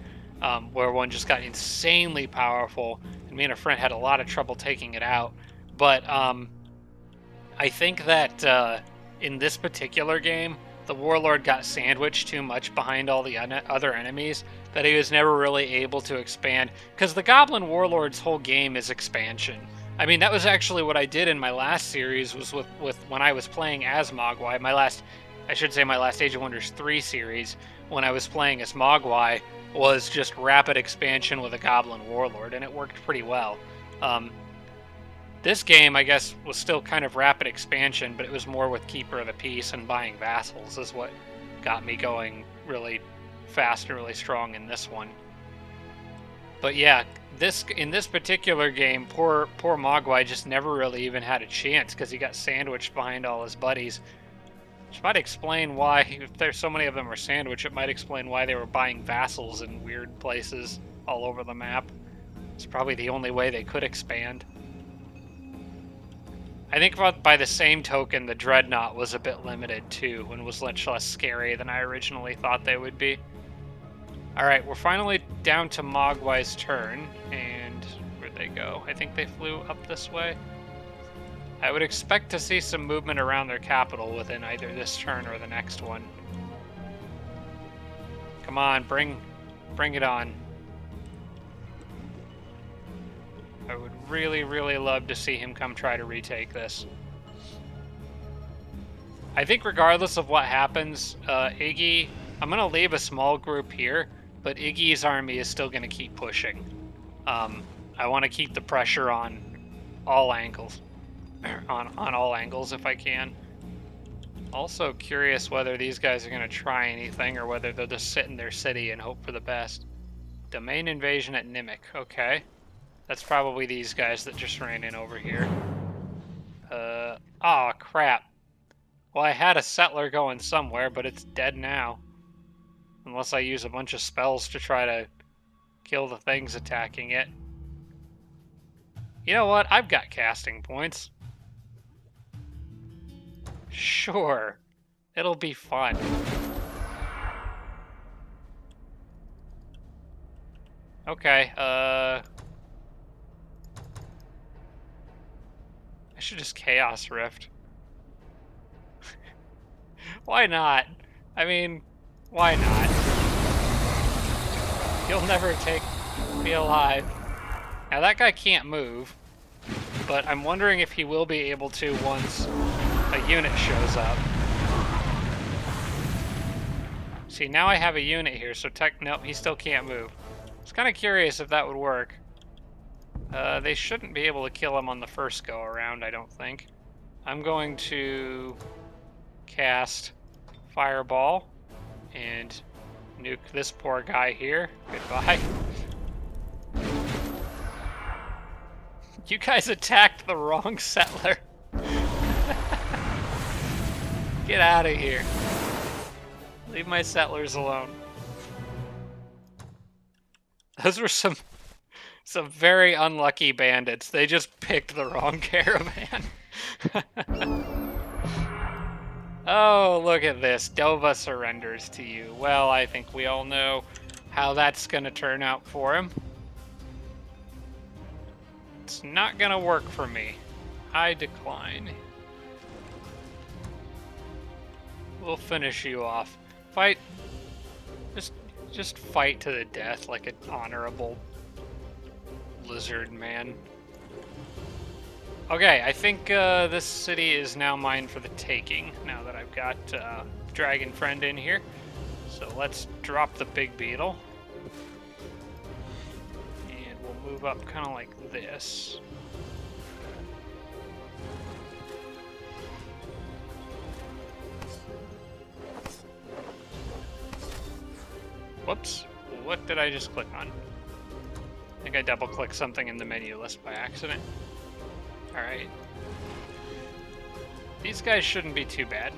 where one just got insanely powerful, and me and a friend had a lot of trouble taking it out. But I think that in this particular game, the Warlord got sandwiched too much behind all the other enemies that he was never really able to expand. Because the Goblin Warlord's whole game is expansion. I mean, that was actually what I did in my last series, was with when I was playing as Mogwai. My last Age of Wonders 3 series, when I was playing as Mogwai, was just rapid expansion with a Goblin Warlord, and it worked pretty well. This game, I guess, was still kind of rapid expansion, but it was more with Keeper of the Peace and buying vassals is what got me going really fast and really strong in this one. But yeah, in this particular game, poor Mogwai just never really even had a chance because he got sandwiched behind all his buddies. Which might explain why, if there's so many of them are sandwiched, it might explain why they were buying vassals in weird places all over the map. It's probably the only way they could expand. I think by the same token, the Dreadnought was a bit limited too, and was much less scary than I originally thought they would be. Alright, we're finally down to Mogwai's turn, and where'd they go? I think they flew up this way. I would expect to see some movement around their capital within either this turn or the next one. Come on, bring it on. I would really, really love to see him come try to retake this. I think regardless of what happens, Iggy, I'm going to leave a small group here, but Iggy's army is still going to keep pushing. I want to keep the pressure on all angles. on all angles if I can. Also curious whether these guys are going to try anything or whether they'll just sit in their city and hope for the best. Domain invasion at Nimic. Okay. That's probably these guys that just ran in over here. Oh crap. Well, I had a settler going somewhere, but it's dead now. Unless I use a bunch of spells to try to kill the things attacking it. You know what? I've got casting points. Sure. It'll be fun. Okay, I should just Chaos Rift. Why not? I mean, why not? You'll never take me alive. Now that guy can't move, but I'm wondering if he will be able to once a unit shows up. See, now I have a unit here, so nope, he still can't move. I was kind of curious if that would work. They shouldn't be able to kill him on the first go around, I don't think. I'm going to cast Fireball and nuke this poor guy here. Goodbye. You guys attacked the wrong settler. Get out of here. Leave my settlers alone. Those were some very unlucky bandits. They just picked the wrong caravan. Oh, look at this. Dova surrenders to you. Well, I think we all know how that's going to turn out for him. It's not going to work for me. I decline. We'll finish you off. Fight. Just fight to the death like an honorable lizard man. Okay, I think this city is now mine for the taking, now that I've got Dragon Friend in here. So let's drop the big beetle. And we'll move up kind of like this. Whoops, what did I just click on? I think I double-clicked something in the menu list by accident. Alright. These guys shouldn't be too bad.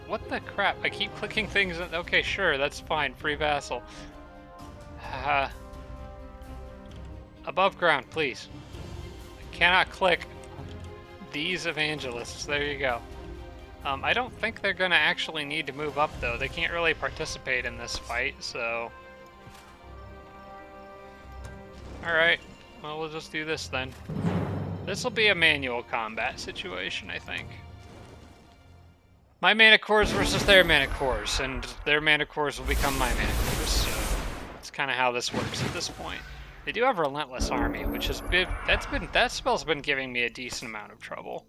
What the crap? I keep clicking things. Okay, sure, that's fine. Free vassal. Above ground, please. I cannot click these evangelists. There you go. I don't think they're going to actually need to move up, though. They can't really participate in this fight, so... Alright, well, we'll just do this then. This will be a manual combat situation, I think. My mana cores versus their mana cores, and their mana cores will become my mana cores, so that's kind of how this works at this point. They do have Relentless Army, which has been that spell's been giving me a decent amount of trouble.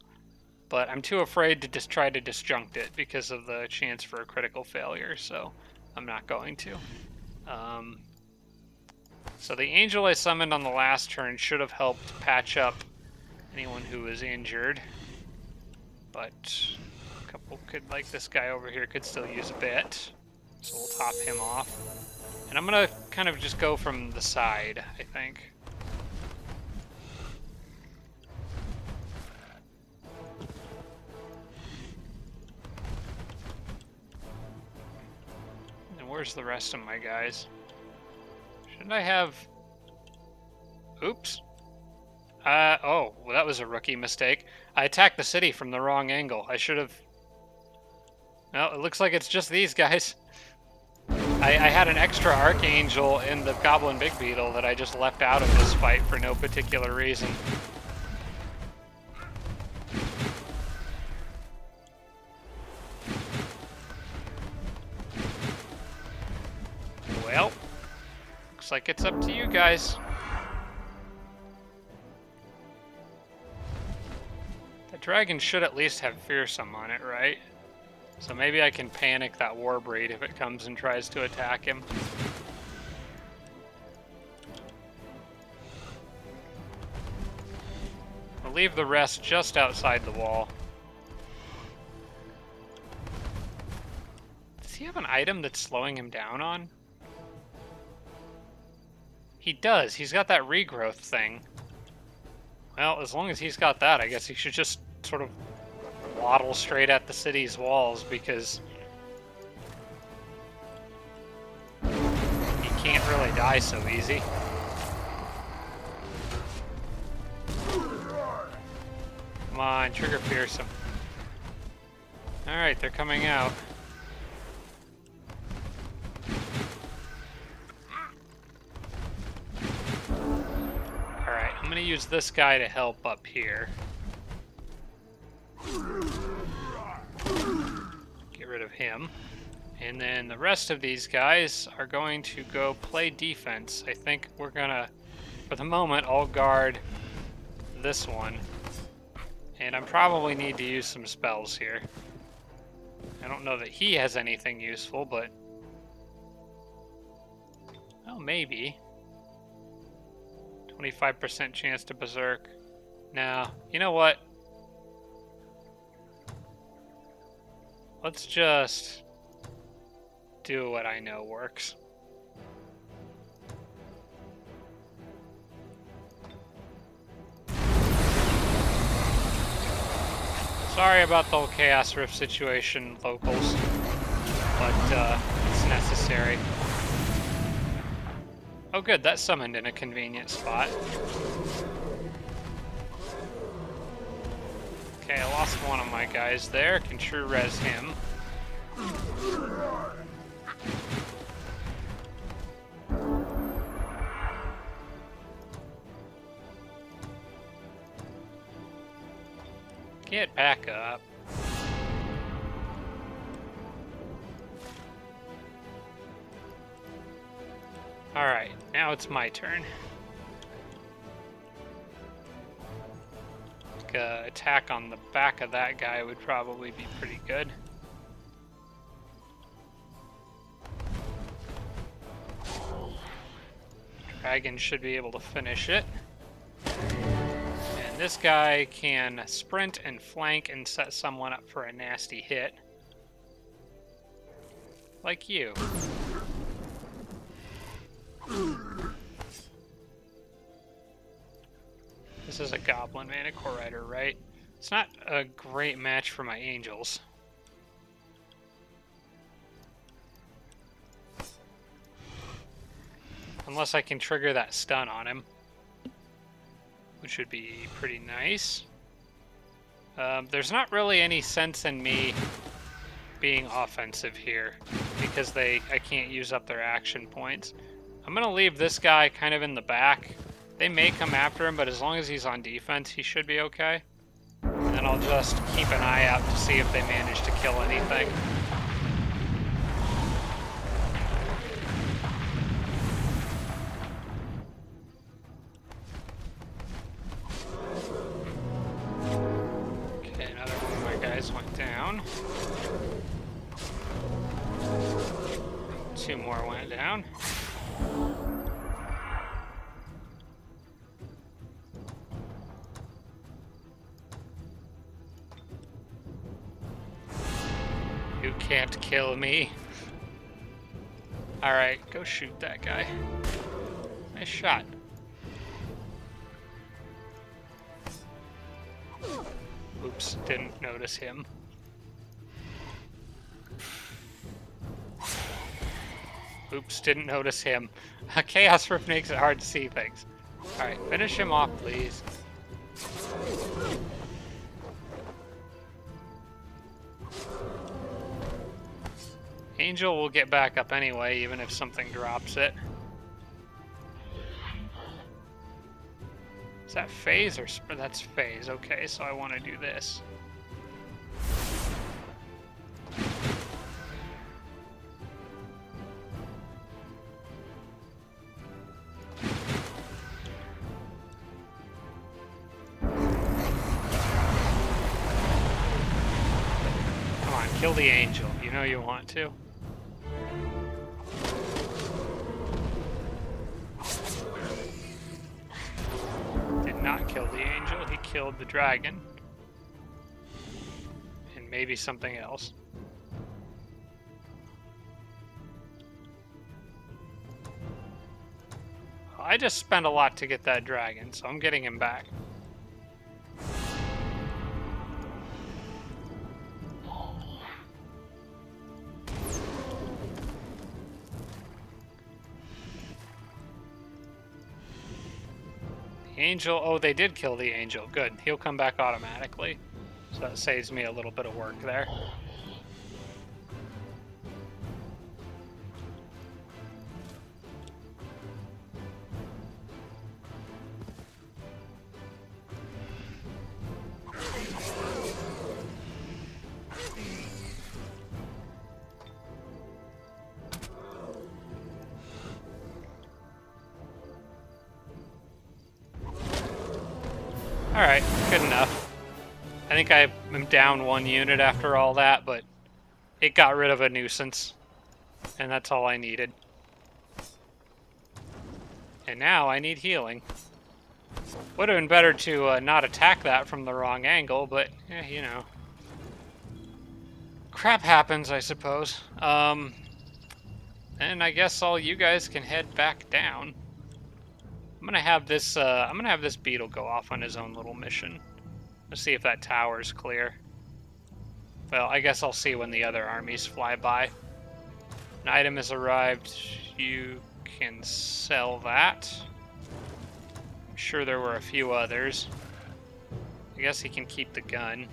But I'm too afraid to just try to disjunct it because of the chance for a critical failure, so I'm not going to. So the angel I summoned on the last turn should have helped patch up anyone who was injured. But a couple could, like this guy over here, could still use a bit. So we'll top him off. And I'm going to kind of just go from the side, I think. Where's the rest of my guys? Shouldn't I have... Oops. Oh, well, that was a rookie mistake. I attacked the city from the wrong angle. I should have... Well, it looks like it's just these guys. I had an extra Archangel in the Goblin Big Beetle that I just left out of this fight for no particular reason. Well, looks like it's up to you guys. The dragon should at least have Fearsome on it, right? So maybe I can panic that Warbreed if it comes and tries to attack him. I'll leave the rest just outside the wall. Does he have an item that's slowing him down on? He does. He's got that regrowth thing. Well, as long as he's got that, I guess he should just sort of waddle straight at the city's walls, because he can't really die so easy. Come on, trigger Fearsome. Alright, they're coming out. Alright, I'm gonna use this guy to help up here. Get rid of him. And then the rest of these guys are going to go play defense. I think we're gonna, for the moment, all guard this one. And I probably need to use some spells here. I don't know that he has anything useful, but maybe. 25% chance to berserk. No, you know what? Let's just do what I know works. Sorry about the whole Chaos Rift situation, locals, but it's necessary. Oh good, that summoned in a convenient spot. Okay, I lost one of my guys there. Can sure res him. Get back up. Alright, now it's my turn. Attack on the back of that guy would probably be pretty good. Dragon should be able to finish it. And this guy can sprint and flank and set someone up for a nasty hit. Like you. This is a Goblin Manicore Rider, right? It's not a great match for my Angels. Unless I can trigger that stun on him. Which would be pretty nice. There's not really any sense in me being offensive here. Because I can't use up their action points. I'm going to leave this guy kind of in the back. They may come after him, but as long as he's on defense, he should be okay. And then I'll just keep an eye out to see if they manage to kill anything. Okay, another one of my guys went down. Two more went down. You can't kill me. Alright, go shoot that guy. Nice shot. Oops, didn't notice him. Oops, didn't notice him. Chaos Rift makes it hard to see things. Alright, finish him off, please. Angel will get back up anyway, even if something drops it. Is that phase or that's phase? Okay, so I want to do this. Come on, kill the angel. You know you want to. Not kill the angel, he killed the dragon. And maybe something else. I just spent a lot to get that dragon, so I'm getting him back. Angel, oh, they did kill the angel. Good. He'll come back automatically. So that saves me a little bit of work there. Alright, good enough. I think I am down one unit after all that, but it got rid of a nuisance. And that's all I needed. And now I need healing. Would have been better to not attack that from the wrong angle, but, you know. Crap happens, I suppose. And I guess all you guys can head back down. I'm gonna have this beetle go off on his own little mission. Let's see if that tower's clear. Well, I guess I'll see when the other armies fly by. An item has arrived. You can sell that. I'm sure there were a few others. I guess he can keep the gun.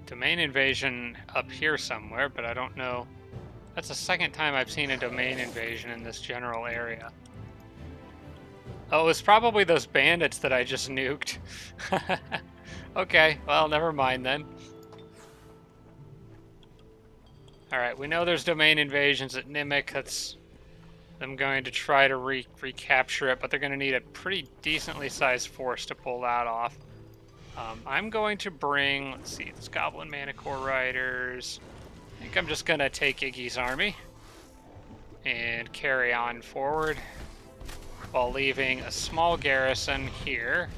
Domain invasion up here somewhere, but I don't know. That's the second time I've seen a domain invasion in this general area. Oh, it was probably those bandits that I just nuked. Okay, well, never mind then. Alright, we know there's domain invasions at Nimic. That's them going to try to recapture it, but they're going to need a pretty decently sized force to pull that off. I'm going to bring, let's see, it's Goblin Manicore Riders. I think I'm just going to take Iggy's army and carry on forward while leaving a small garrison here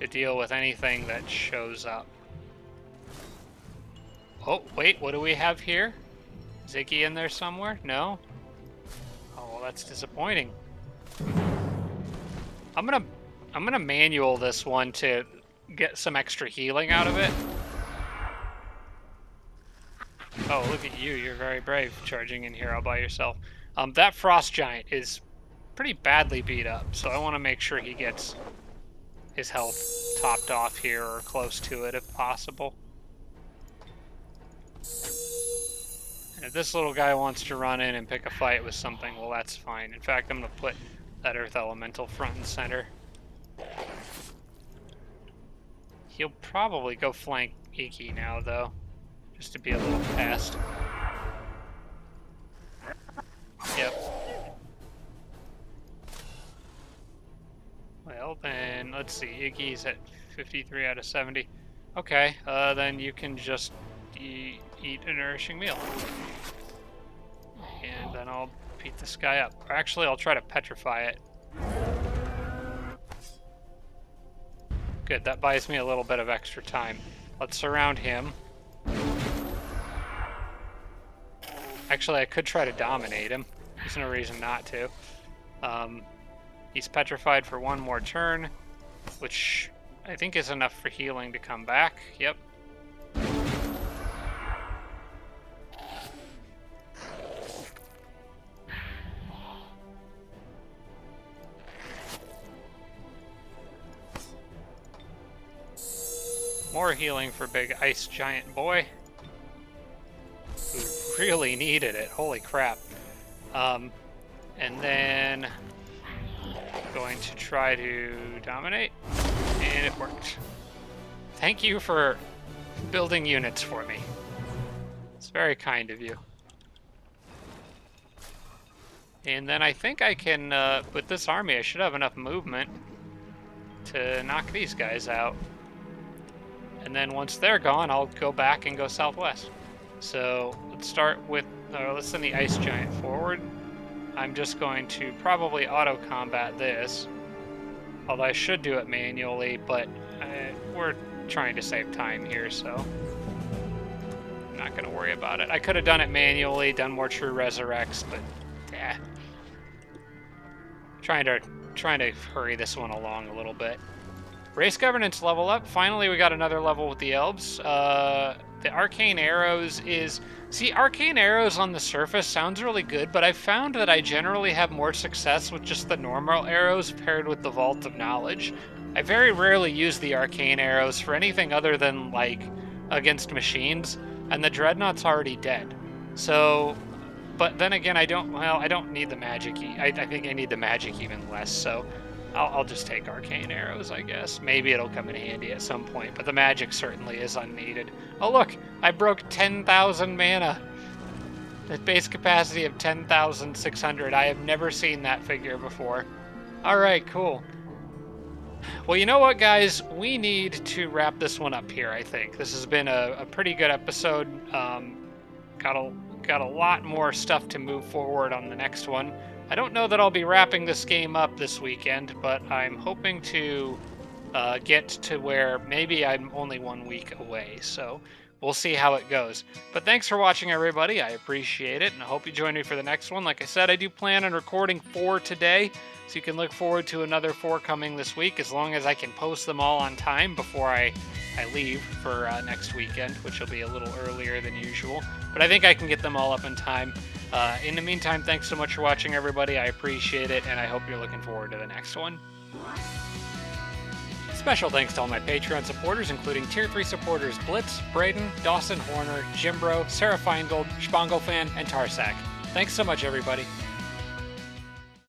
to deal with anything that shows up. Oh, wait, what do we have here? Is Iggy in there somewhere? No? Oh, well, that's disappointing. I'm gonna manual this one to get some extra healing out of it. Oh, look at you. You're very brave charging in here all by yourself. That frost giant is pretty badly beat up, so I want to make sure he gets his health topped off here or close to it if possible. And if this little guy wants to run in and pick a fight with something, well, that's fine. In fact, I'm going to put that Earth Elemental front and center. He'll probably go flank Iki now, though, just to be a little past. Yep. Well, then, let's see. Iggy's at 53 out of 70. Okay, then you can just eat a nourishing meal. And then I'll beat this guy up. Or actually, I'll try to petrify it. Good, that buys me a little bit of extra time. Let's surround him. Actually, I could try to dominate him. There's no reason not to. He's petrified for one more turn, which I think is enough for healing to come back. Yep. More healing for big ice giant boy, who really needed it. Holy crap. And then going to try to dominate, and it worked. Thank you for building units for me. It's very kind of you. And then I think I can, with this army, I should have enough movement to knock these guys out. And then once they're gone, I'll go back and go southwest. So let's start with, let's send the ice giant forward. I'm just going to probably auto-combat this. Although I should do it manually, but we're trying to save time here, so I'm not going to worry about it. I could have done it manually, done more true resurrects, but yeah. Trying to hurry this one along a little bit. Race governance level up. Finally, we got another level with the elves. The arcane arrows is... See, arcane arrows on the surface sounds really good, but I've found that I generally have more success with just the normal arrows paired with the Vault of Knowledge. I very rarely use the arcane arrows for anything other than, like, against machines, and the Dreadnought's already dead. So... But then again, I don't need the magic. I think I need the magic even less, so... I'll just take arcane arrows, I guess. Maybe it'll come in handy at some point, but the magic certainly is unneeded. Oh look, I broke 10,000 mana. The base capacity of 10,600. I have never seen that figure before. All right, cool. Well, you know what, guys? We need to wrap this one up here, I think. This has been a pretty good episode. Got a lot more stuff to move forward on the next one. I don't know that I'll be wrapping this game up this weekend, but I'm hoping to get to where maybe I'm only 1 week away. So we'll see how it goes. But thanks for watching, everybody. I appreciate it, and I hope you join me for the next one. Like I said, I do plan on recording 4 today, so you can look forward to another 4 coming this week, as long as I can post them all on time before I leave for next weekend, which will be a little earlier than usual. But I think I can get them all up in time. In the meantime, thanks so much for watching, everybody. I appreciate it, and I hope you're looking forward to the next one. Special thanks to all my Patreon supporters, including Tier 3 supporters Blitz, Braden, Dawson Horner, Jimbro, Sarah Feingold, Shbongo Fan, and Tarsak. Thanks so much, everybody.